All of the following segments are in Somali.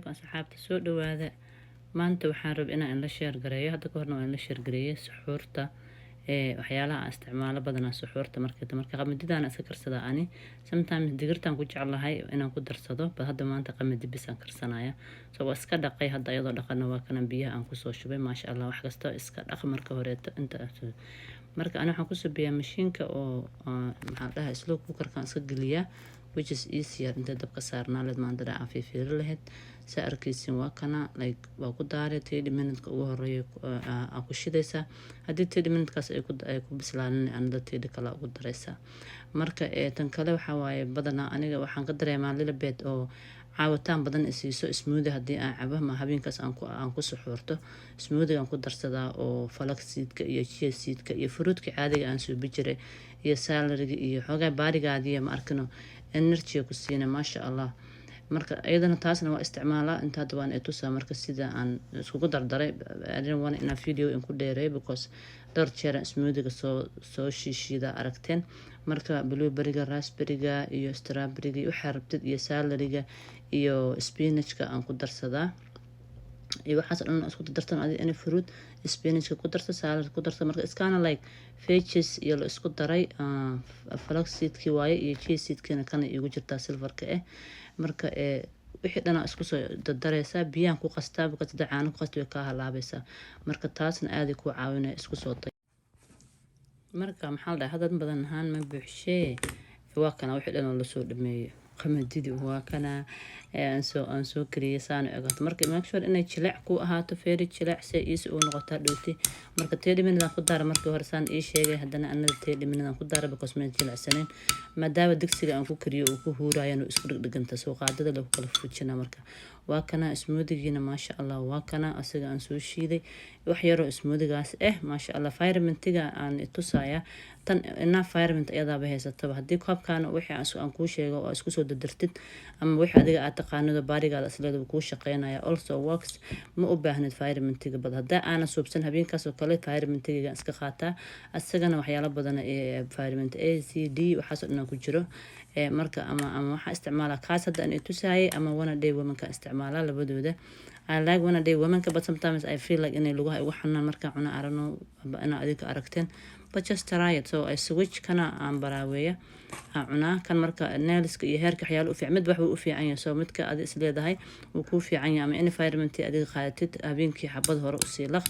عليكم أصحابتي soo dhawaada maanta waxaan rabaa inaan la share gareeyo hadda ka horna waan la share gareeyay suxuurta waxyaalaha aan isticmaalo badanaa suxuurta marka qamadidan iska karsada ani sometimes digirtan ku jeclahay inaan ku darsado bal hadda maanta qamadi bis aan karsanaya soo waa iska dhaqay hadda iyadoo dhaqana waa kana biyaha aan ku soo shubay maasha Allah wax kasta iska dhaq marka hore inta marka ana waxaan ku subiyaa mashiinka oo maxaa dhahay slow cooker kan iska galiya which is easier inta dabka saarnaa leed maanta aan fiifiir lahayd saarkiisin waa kana like waa ku daaray 30 minutes ugu horeeyo aan ku shidaysa hadii 30 minutes kaas ay ku bislaanin aan dadteeda kala ugu daraysa marka tan kale waxa waaye badanaa aniga waxaan ka dareemaa little bit oo caawitaan badan isiiso smoothie hadii aan cabo ma habeenkaas aan ku suxuurto smoothie aan ku darsadaa oo flaxseedka iyo chia seedka iyo fruitka caadiga aan soo bijiray iyo salary iyo xogaa baarigaadiya ma arkino energy ku siina maasha Allah marka ayadana taasna waa isticmaalaa inta hadda waan tusaa marka sida aan isku dardaray adin waan in video in ku dheeray because dhowr jeer smoothie soo shiishida aragteen marka blueberry-ga raspberry-ga iyo strawberry-ga waxa rabtid iyo salary-ga iyo spinach-ka aan ku darsadaa iyo waxaas dhan isku dartan any fruit spinach-ka ku darsa salad ku darsa marka iskaana like veggies iyo la isku daray flaxseed-ki waaye iyo chia seed-kina kana igu jirta silver-ka marka wixii dhan isku soo dardaraysa biyaan ku qastaa because caano ku qastay ka halaabaysa marka taasna aad ku caawinay isku soo tay marka maxaa la hadad badan ahaan ma buuxshee waa kana wixii dhan la soo dhameeyay qamadidi waa kana aan soo kariyay saan eegto marka make sure inay jileec ku ahaato feeri jileec si ay uu noqoto dhowti marka 30 minutes ku dar markii hore saan ii sheegay hadana anada 30 minutes ku dar because ma jilecsaneen maadaama digsiga aan ku kariyo uu ku huurayaan isku dhiganta soo qaadada lagu kala fujina marka waa kana smoothie-giina maasha Allah waa kana asaga aan soo shiiday wax yar oo smoothie-gaas maasha Allah vitamin-tiga aan tusaya tan ina vitamin ayada ba haysataba hadii koobkan wixii aan ku sheego oo isku soo dardartid ama wixii adiga aad taqaanado baarigaada asleedo ku shaqeynaya also works ma u baahnid vitamin-tiga bad hadaa aan suubsan habeenkaas oo kale vitamin-tiga iska qaata asagana waxyaalo badan vitamin A C D waxa soo dhan ku jiro marka ama waxa isticmaala kaas hadda aan tusayay ama one day woman ka isticmaala labadooda I like one day woman but sometimes I feel like inay lugaha ugu xanaan marka cuna arano ana adiga aragteen but just try it so I switch kana aan baraaweeya cuna kan marka nailska iyo hairka waxyaalo u fiican mid wax u fiican yahay soo midka aad is leedahay uu ku fiican yahay ama in vitamin-ti adiga qaadatid habeenkii xabad hore u sii laq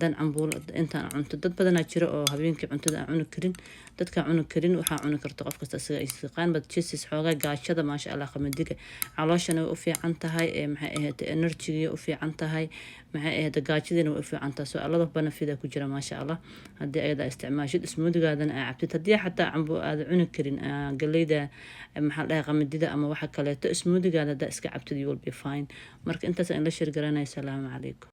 dan cambuul inta cunto dad badan jira oo habeenkii cuntada aan cuni karin dadka cuni karin waxa cuni karto qof kasta isaga isqaan bad cheese xoogaa gaashada maasha Allah qamadiga calooshana way u fiican tahay maxay ahayd energy-ga u fiican tahay maxay ahayd gaajadina way u fiican tahay soo Allah benefit ku jira maasha Allah hadii ayada isticmaashid smoothie-gaadan ay cabtid hadii xataa cambuul aad cuni karin galeyda maxaa dhahay qamadida ama waxa kale to smoothie-gaada iska cabtid you will be fine marka intaas aan la shir garanay salaamu calaykum